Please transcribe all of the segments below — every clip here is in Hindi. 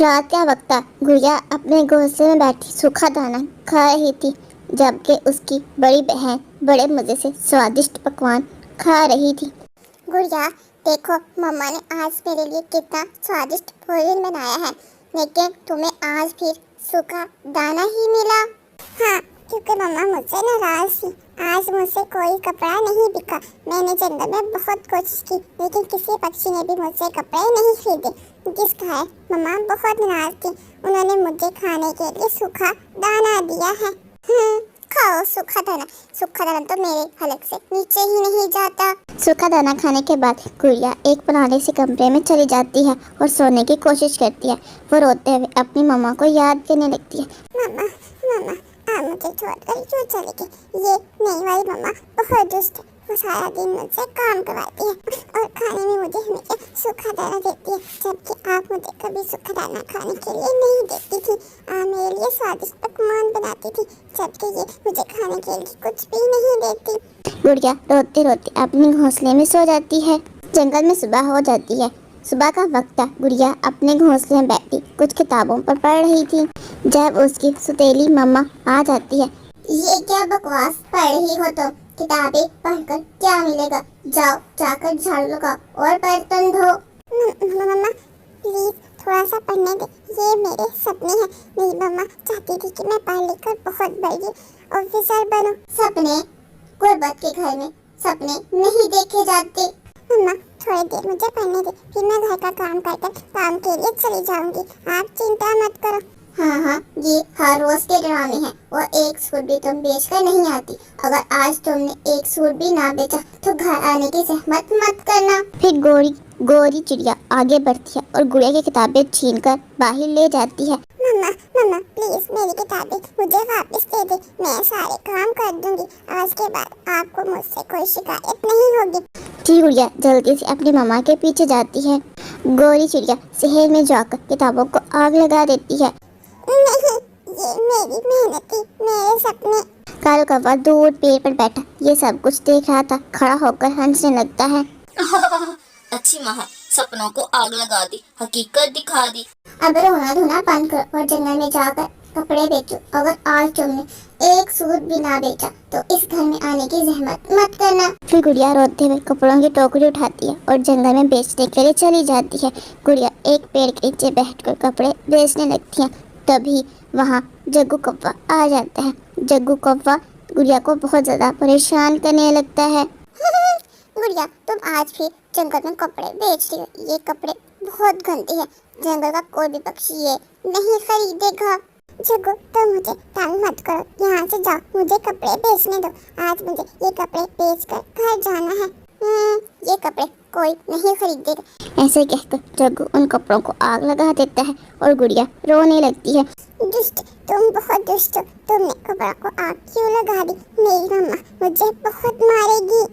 रात का वक्त था। गुड़िया अपने घोंसले में बैठी सूखा दाना खा रही थी, जबकि उसकी बड़ी बहन बड़े मज़े से स्वादिष्ट पकवान खा रही थी। गुड़िया, देखो मम्मा ने आज मेरे लिए कितना स्वादिष्ट भोजन बनाया है, लेकिन तुम्हें आज फिर सूखा दाना ही मिला। हाँ, क्योंकि मम्मा मुझसे नाराज थी। आज मुझसे कोई कपड़ा नहीं बिका। मैंने जंगल में बहुत कोशिश की, लेकिन किसी पक्षी ने भी मुझसे कपड़े नहीं खरीदे, जिस कारण मम्मा बहुत नाराज थी। उन्होंने मुझे खाने के लिए सूखा दाना दिया है। खाओ सूखा दाना। सूखा दाना तो मेरे हलक से नीचे ही नहीं जाता। सूखा दाना खाने के बाद गुड़िया एक पुराने से कमरे में चली जाती है और सोने की कोशिश करती है। वो रोते हुए अपनी मम्मा को याद करने लगती है। मम्मा, मम्मा, आप मुझे छोड़कर क्यों चली गई? ये नई वाली मम्मा बहुत दुष्ट है। वो सारा दिन मुझसे काम करवाती है और खाने में मुझे हमेशा सूखा दाना देती है, जबकि आप मुझे कभी सूखा दाना खाने के लिए नहीं देती थी। आप मेरे लिए स्वादिष्ट पकवान बनाती थी, जबकि ये मुझे खाने के लिए कुछ भी नहीं देती। गुड़िया रोते रोते अपने घोंसले में सो जाती है। जंगल में सुबह हो जाती है। सुबह का वक्त था। गुड़िया अपने घोंसले में बैठी कुछ किताबों पर पढ़ रही थी, जब उसकी सुतेली मम्मा आ जाती है। ये क्या बकवास पढ़ रही हो? तो किताबें पढ़कर क्या मिलेगा? जाओ जाकर झाड़ू लगाओ और बर्तन धो। मम्मा प्लीज थोड़ा सा पढ़ने दे, ये मेरे सपने हैं। मेरी मम्मा चाहती थी कि मैं पढ़ लिख कर बहुत बड़ी ऑफिसर बनूं। सपने? गुर्बत के घर में सपने नहीं देखे जाते। मम्मा थोड़ी देर मुझे पढ़ने दे, फिर मैं घर का काम कर काम के लिए चली जाऊंगी। आप चिंता मत करो। हाँ, ये हर रोज के ड्रामे हैं। और एक सूट भी तुम बेचकर नहीं आती। अगर आज तुमने एक सूट भी ना बेचा तो घर आने की जहमत मत करना। फिर गोरी चिड़िया आगे बढ़ती है और गुड़िया की किताबें छीनकर बाहर ले जाती है। मम्मा प्लीज मेरी किताबें मुझे वापस दे दे। मैं सारे काम कर दूंगी। आज के बाद आपको मुझसे कोई शिकायत नहीं होगी। जी गुड़िया जल्दी से अपनी मम्मा के पीछे जाती है। गोरी चिड़िया शहर में जाकर किताबों को आग लगा देती है। नहीं, ये मेरी मेहनत थी, मेरे सपने। कालू कौवा दूर पेड़ पर बैठा ये सब कुछ देख रहा था। खड़ा होकर हंसने लगता है। अच्छी माँ है, सपनों को आग लगा दी, हकीकत दिखा दी। अब रोना धोना बंद करो और जंगल में जाकर कपड़े बेचो। अगर आज तुमने एक सूट भी ना बेचा तो इस घर में आने की जहमत मत करना। फिर गुड़िया रोते हुए कपड़ों की टोकरी उठाती है और जंगल में बेचने के लिए चली जाती है। गुड़िया एक पेड़ के नीचे बैठकर कपड़े बेचने लगती है। तभी वहाँ जग्गू कौवा आ जाता है। जग्गू कौवा गुड़िया को बहुत ज्यादा परेशान करने लगता है। गुड़िया तुम आज फिर जंगल में कपड़े बेच रही हो। ये कपड़े बहुत गंदे हैं। जंगल का कोई भी पक्षी ये नहीं खरीदेगा। जग्गू तुम मुझे तंग मत करो, यहाँ से जाओ, मुझे कपड़े बेचने दो। आज मुझे ये कपड़े बेचकर घर जाना है। ये कपड़े कोई नहीं खरीदेगा। ऐसे कहकर जग्गू उन कपड़ों को आग लगा देता है और गुड़िया रोने लगती है। दुष्ट, तुम बहुत दुष्ट हो। तुमने कपड़ों को आग क्यों लगा दी? मेरी मम्मा मुझे बहुत मारेगी।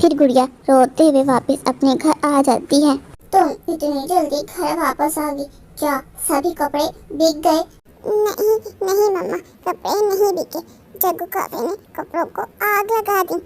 फिर गुड़िया रोते हुए वापस अपने घर आ जाती है। तुम इतनी जल्दी घर वापस आ गई, क्या सभी कपड़े बिक गए? नहीं मम्मा, कपड़े नहीं बिके। जग्गू कौवे ने कपड़ों को आग लगा दी।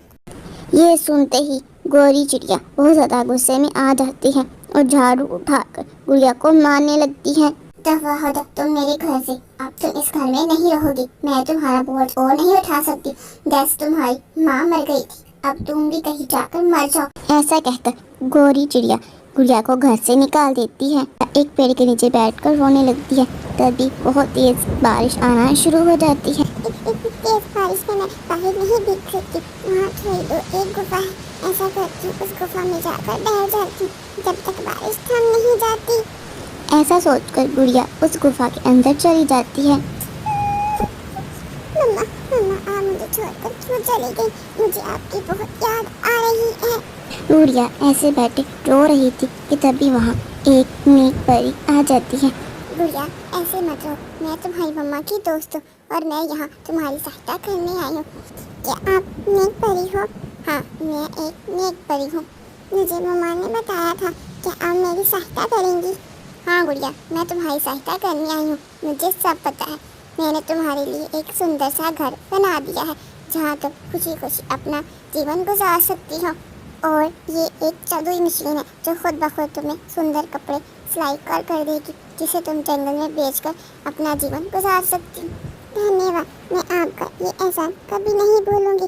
ये सुनते ही गोरी चिड़िया बहुत ज्यादा गुस्से में आ जाती है और झाड़ू उठाकर गुड़िया को मारने लगती है। दफा हो जा तुम मेरे घर से। अब तुम इस घर में नहीं रहोगी। मैं तुम्हारा बोझ और नहीं उठा सकती। जैसे तुम्हारी माँ मर गई थी, अब तुम भी कहीं जाकर मर जाओ। ऐसा कहकर गोरी चिड़िया गुड़िया को घर से निकाल देती है। एक पेड़ के नीचे बैठकर रोने लगती है। तभी बहुत तेज बारिश आना शुरू हो जाती है। तेज बारिश में मैं बाहर नहीं भीग सकती। वहाँ थोड़ी दूर एक गुफा है। ऐसा करती उस गुफा में जाकर बैठ जाती जब तक बारिश थम नहीं जाती। ऐसा सोचकर गुड़िया उस गुफा के अंदर चली जाती है। मम्मा आप मुझे छोड़कर क्यों चली गई? मुझे आपकी बहुत याद आ रही है। गुड़िया ऐसे बैठे रो रही थी कि तभी वहाँ एक नेक परी आ जाती है। गुड़िया ऐसे मत रो, मैं तुम्हारी मम्मा की दोस्त हूँ और मैं यहाँ तुम्हारी सहायता करने आई हूँ। क्या आप नेक परी हो? हाँ, मैं एक नेक परी हूँ। मुझे मम्मा ने बताया था कि आप मेरी सहायता करेंगी। हाँ गुड़िया, मैं तुम्हारी सहायता करने आई हूँ। मुझे सब पता है। मैंने तुम्हारे लिए एक सुंदर सा घर बना दिया है जहाँ तुम खुशी खुशी अपना जीवन गुजार सकती हो। और ये एक जादुई मशीन है जो खुद ब खुद तुम्हें सुंदर कपड़े सिलाई कर देगी। जिसे तुम जंगल में बेचकर अपना जीवन गुजार सकती हो। धन्यवाद, मैं आपका ये एहसान कभी नहीं भूलूंगी।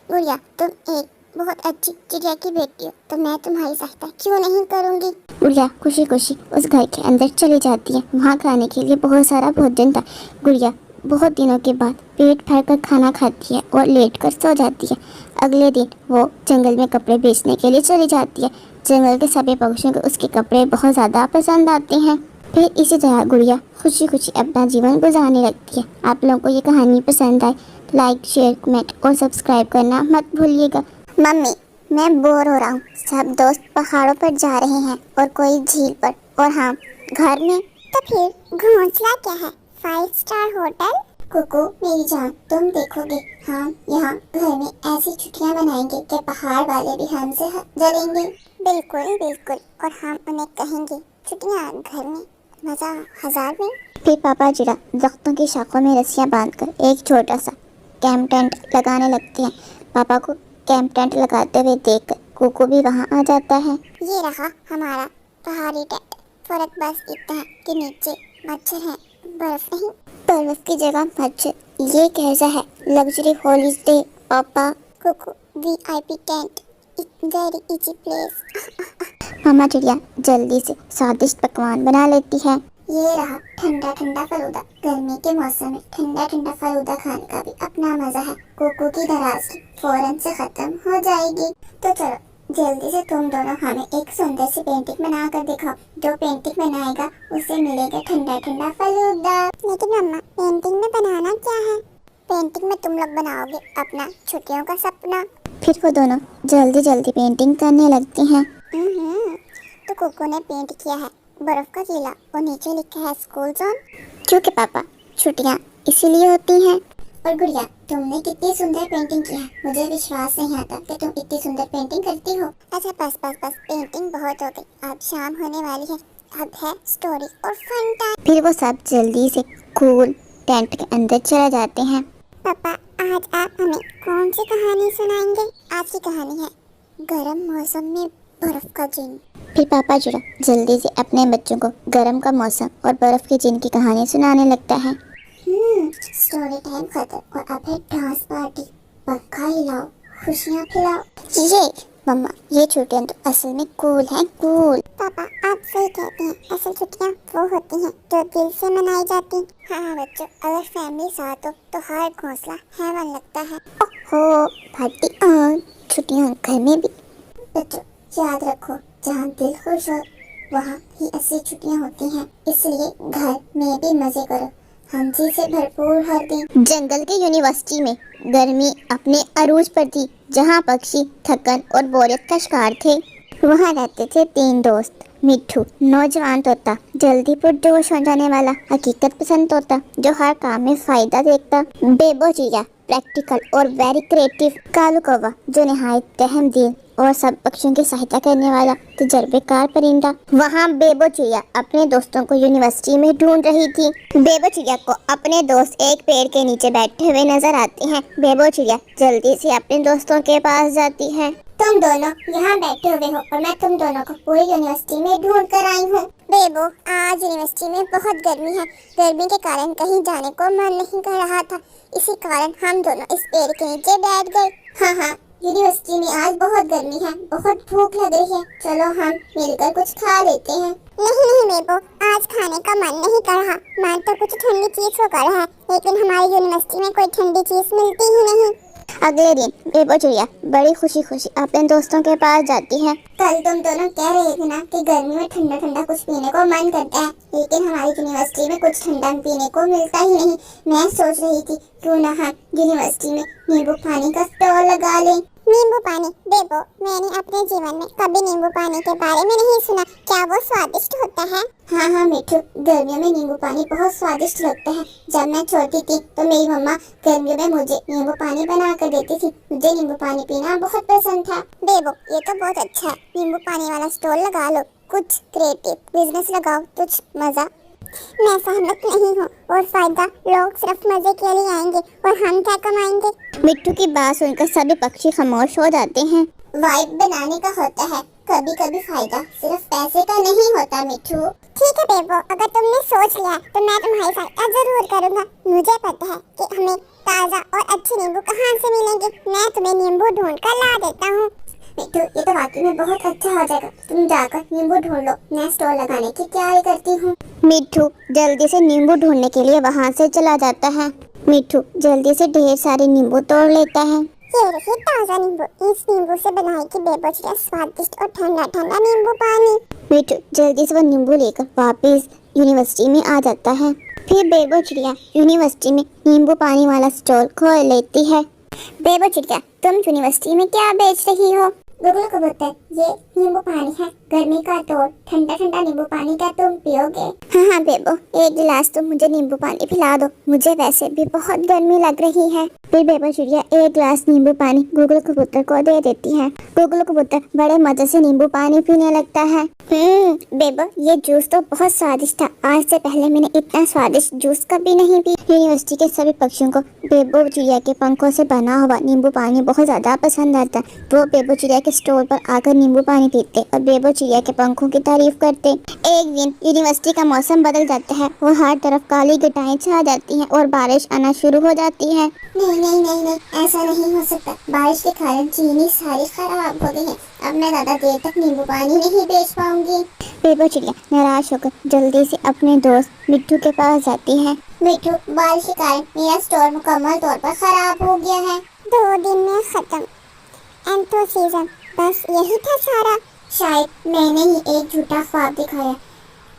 गुड़िया, तुम एक बहुत अच्छी चिड़िया की बेटी हो, तो मैं तुम्हारी सहायता क्यों नहीं करूंगी। गुड़िया खुशी खुशी उस घर के अंदर चली जाती है। वहाँ खाने के लिए बहुत सारा भोजन था। गुड़िया बहुत दिनों के बाद पेट भर कर खाना खाती है और लेट कर सो जाती है। अगले दिन वो जंगल में कपड़े बेचने के लिए चली जाती है। जंगल के सभी पक्षियों को उसके कपड़े बहुत ज़्यादा पसंद आते हैं। फिर इसी तरह गुड़िया खुशी खुशी अपना जीवन गुजारने लगती है। आप लोगों को ये कहानी पसंद आए तो लाइक, शेयर, कमेंट और सब्सक्राइब करना मत भूलिएगा। मम्मी, मैं बोर हो रहा हूँ। सब दोस्त पहाड़ों पर जा रहे हैं और कोई झील पर, और हम घर में। तो फिर घोंसला क्या है? 5 स्टार होटल। कुकू मेरी जान, तुम देखोगे हम यहाँ घर में ऐसी छुट्टियाँ बनाएंगे कि पहाड़ वाले भी हमसे डरेंगे। बिल्कुल बिल्कुल, और हम उन्हें कहेंगे छुट्टियाँ घर में, मजा हजार में। फिर पापा जीरा दरख्तों की शाखों में रस्सियाँ बांधकर एक छोटा सा कैंप टेंट लगाने लगते हैं। पापा को कैंप टेंट लगाते हुए देखकर कुकू भी वहाँ आ जाता है। ये रहा हमारा पहाड़ी टेंट। फर्क बस इतना है कि नीचे मच्छर है, बर्फ नहीं। बर्फ की जगह मच्छर, ये कैसा है लग्जरी हॉलीडे पापा। कुकू, VIP tent, very easy place. मामा चिड़िया जल्दी से स्वादिष्ट पकवान बना लेती है। ये रहा ठंडा ठंडा फलूदा। गर्मी के मौसम में ठंडा ठंडा फलूदा खाने का भी अपना मजा है। कुकू की नाराजगी फौरन से खत्म हो जाएगी। तो चलो जल्दी से तुम दोनों हमें एक सुंदर सी पेंटिंग बना कर दिखाओ। जो पेंटिंग बनाएगा उसे मिलेगा ठंडा ठंडा फलूदा। लेकिन मम्मा, पेंटिंग में बनाना क्या है? पेंटिंग में तुम लोग बनाओगे अपना छुट्टियों का सपना। फिर वो दोनों जल्दी जल्दी पेंटिंग करने लगती हैं। तो कुकू ने पेंट किया है बर्फ का किला और नीचे लिखा है स्कूल जोन। क्योंकि पापा छुट्टियाँ इसीलिए होती हैं। और गुड़िया, तुमने कितनी सुंदर पेंटिंग की है। मुझे विश्वास नहीं आता कि तुम इतनी सुंदर पेंटिंग करती हो। अच्छा बस बस बस, पेंटिंग बहुत हो गई। अब शाम होने वाली है, अब है स्टोरी और फन टाइम। फिर वो सब जल्दी से कूल टेंट के अंदर चले जाते हैं। पापा, आज आप हमें कौन सी कहानी सुनाएंगे? आज की कहानी है गर्म मौसम में बर्फ का जिन। फिर पापा जुड़ा जल्दी से अपने बच्चों को गर्म का मौसम और बर्फ के जिन की कहानी सुनाने लगता है। स्टोरी टाइम खत्म और अब है डांस पार्टी। पक्का हिलाओ, खुशियाँ खिलाओ। ये मम्मा, ये छुट्टियाँ तो असल में कूल हैं, कूल। पापा आप सही कहते हैं। असल छुट्टियाँ वो होती हैं जो दिल से मनाई जाती। हाँ बच्चों, अगर फैमिली साथ हो तो हर घोंसला हेवन लगता है। ओहो पार्टी ऑन, छुट्टियाँ घर में भी। बच्चों याद रखो, जहाँ दिल खुश हो वहाँ ही असली छुट्टियाँ होती हैं। इसलिए घर में भी मजे करो, हंसी से भरपूर हर दिन। जंगल के यूनिवर्सिटी में गर्मी अपने अरूज पर थी, जहाँ पक्षी थकन और बोरियत का शिकार थे। वहाँ रहते थे 3 दोस्त। मिट्ठू नौजवान तोता, जल्दी पुरजोश हो जाने वाला हकीकत पसंद तोता जो हर काम में फायदा देखता। बेबो चिड़िया, प्रैक्टिकल और वेरी क्रिएटिव। कालू कौवा, जो निहायत रहमदिल और सब पक्षियों की सहायता करने वाला तजर्बेकार परिंदा। वहाँ बेबो चिड़िया अपने दोस्तों को यूनिवर्सिटी में ढूंढ रही थी। बेबो चिड़िया को अपने दोस्त एक पेड़ के नीचे बैठे हुए नजर आते हैं। बेबो चिड़िया जल्दी से अपने दोस्तों के पास जाती है। तुम दोनों यहाँ बैठे हुए हो और मैं तुम दोनों को पूरी यूनिवर्सिटी में ढूंढ कर आई हूँ। बेबो, आज यूनिवर्सिटी में बहुत गर्मी है। गर्मी के कारण कहीं जाने को मन नहीं कर रहा था, इसी कारण हम दोनों इस पेड़ के नीचे बैठ गए। हाँ, यूनिवर्सिटी में आज बहुत गर्मी है, बहुत भूख लग रही है। चलो हम मिलकर कुछ खा लेते हैं। नहीं बेबो, आज खाने का मन नहीं कर रहा। मन तो कुछ ठंडी चीज को कर रहा है, लेकिन हमारी यूनिवर्सिटी में कोई ठंडी चीज मिलती ही नहीं। अगले दिन बेबो चिड़िया बड़ी खुशी खुशी अपने दोस्तों के पास जाती है। कल तुम दोनों कह रहे थे ना कि गर्मी में ठंडा ठंडा कुछ पीने को मन करता है, लेकिन हमारी यूनिवर्सिटी में कुछ ठंडा पीने को मिलता ही नहीं। मैं सोच रही थी क्यों ना हम यूनिवर्सिटी में नींबू पानी का स्टॉल लगा लें। नींबू पानी? बेबो, मैंने अपने जीवन में कभी नींबू पानी के बारे में नहीं सुना। क्या वो स्वादिष्ट होता है? हाँ मिठू, गर्मियों में नींबू पानी बहुत स्वादिष्ट लगता है। जब मैं छोटी थी तो मेरी मम्मा गर्मियों में मुझे नींबू पानी बना कर देती थी। मुझे नींबू पानी पीना बहुत पसंद था। बेबो, ये तो बहुत अच्छा है। नींबू पानी वाला स्टॉल लगा लो, कुछ क्रिएटिव बिजनेस लगाओ, कुछ मजा। मैं सहमत नहीं हूँ, और फायदा लोग सिर्फ मजे के लिए आएंगे और हम क्या कमाएंगे? मिट्टू की बात सुनकर सभी पक्षी खामोश हो जाते हैं। वाइब बनाने का होता है, कभी कभी फायदा सिर्फ पैसे का नहीं होता मिठू। ठीक है बेबो, अगर तुमने सोच लिया तो मैं तुम्हारी सहायता जरूर करूँगा। मुझे पता है कि हमें ताज़ा और अच्छे नींबू कहाँ से मिलेंगे। मैं तुम्हें नींबू ढूंढ कर ला देता हूँ। मिठू, ये तो वाकई में बहुत अच्छा हो जाएगा। तुम जाकर नींबू ढूंढ लो, मैं स्टॉल लगाने की तैयारी करती हूँ। मिठू जल्दी से नींबू ढूंढने के लिए वहाँ से चला जाता है। मिठू जल्दी से ढेर सारे नींबू तोड़ लेता है। ये रही ताज़ा नींबू। इस नींबू से बनाएगी बेबो चिड़िया स्वादिष्ट और ठंडा ठंडा नींबू पानी। मिठू जल्दी से वो नींबू लेकर वापस यूनिवर्सिटी में आ जाता है। फिर बेबो चिड़िया यूनिवर्सिटी में नींबू पानी वाला स्टॉल खोल लेती है। बेबो चिड़िया, तुम यूनिवर्सिटी में क्या बेच रही हो? गुगलू कबूतर, ये नींबू पानी है, गर्मी का तोड़, ठंडा ठंडा नींबू पानी क्या तुम पियोगे? हाँ हाँ बेबो, एक गिलास तुम मुझे नींबू पानी पिला दो, मुझे वैसे भी बहुत गर्मी लग रही है। फिर बेबो चिड़िया एक गिलास नींबू पानी गुगलू कबूतर को दे देती है। गुगलू कबूतर बड़े मजे से नींबू पानी पीने लगता है। बेबो, ये जूस तो बहुत स्वादिष्ट था। आज से पहले मैंने इतना स्वादिष्ट जूस कभी नहीं पी। यूनिवर्सिटी के सभी पक्षियों को बेबो चिड़िया के पंखों से बना हुआ नींबू पानी बहुत ज्यादा पसंद आता है। वो बेबो चिड़िया के स्टोर पर आकर नींबू पानी पीते और बेबो चिड़िया के पंखों की तारीफ करते। एक दिन यूनिवर्सिटी का मौसम बदल जाता है। वो हर तरफ काली घटाएं छा जाती हैं और बारिश आना शुरू हो जाती है। नहीं, ऐसा नहीं हो सकता। बारिश के कारण चीनी सारी खराब हो गई है। अब मैं ज्यादा देर तक नींबू पानी नहीं बेच पाऊंगी। बेबो चिड़िया निराश होकर जल्दी से अपने दोस्त मिट्ठू के पास जाती है। मिट्ठू, बारिश के कारण मेरा स्टोर मुकम्मल तौर पर खराब हो गया है। 2 दिन में खत्म। एंथोसिज्म, बस यही था सारा। शायद मैंने ही एक झूठा ख्वाब दिखाया।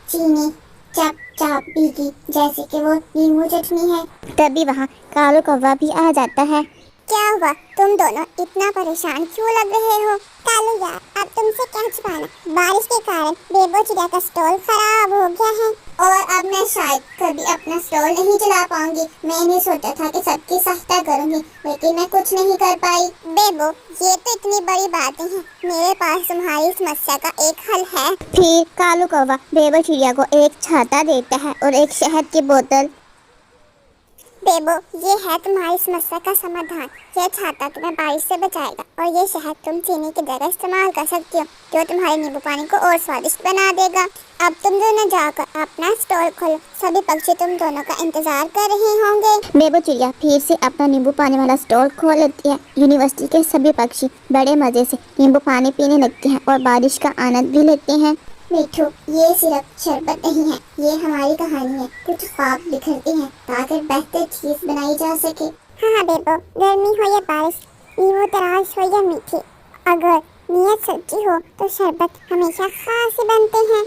चीनी चप चाप भीगी जैसे कि वो नींबू चटनी है। तभी वहाँ कालू कौवा भी आ जाता है। क्या हुआ, तुम दोनों इतना परेशान क्यों लग रहे हो? कालू यार, अब तुमसे क्या छुपाना। बारिश के कारण बेबो चिड़िया का स्टॉल खराब हो गया है और अब मैं शायद कभी अपना स्टॉल नहीं चला पाऊंगी। मैंने सोचा था कि सबकी सहायता करूंगी, लेकिन मैं कुछ नहीं कर पाई। बेबो, ये तो इतनी बड़ी बातें हैं। मेरे पास तुम्हारी समस्या का एक हल है। फिर कालू कौवा बेबो चिड़िया को एक छाता देता है और एक शहद की बोतल। बेबो, ये है तुम्हारी समस्या का समाधान। यह छाता तुम्हें बारिश से बचाएगा और ये शहद तुम चीनी की जगह इस्तेमाल कर सकती हो, जो तुम्हारे नींबू पानी को और स्वादिष्ट बना देगा। अब तुम दोनों जाकर अपना स्टॉल खोलो। सभी पक्षी तुम दोनों का इंतजार कर रहे होंगे। बेबो चिड़िया फिर से अपना नींबू पानी वाला स्टॉल खोल लेती है। यूनिवर्सिटी के सभी पक्षी बड़े मजे से नींबू पानी पीने लगते हैं और बारिश का आनंद भी लेते हैं। मिठू, ये सिर्फ शरबत नहीं है, ये हमारी कहानी है। कुछ ख्वाब बिखरते हैं ताकि बेहतर चीज बनाई जा सके। हाँ बेबो, गर्मी हो या बारिश, नींबू तराश हो या मीठी, अगर नीयत सच्ची हो तो शरबत हमेशा खास ही बनते हैं।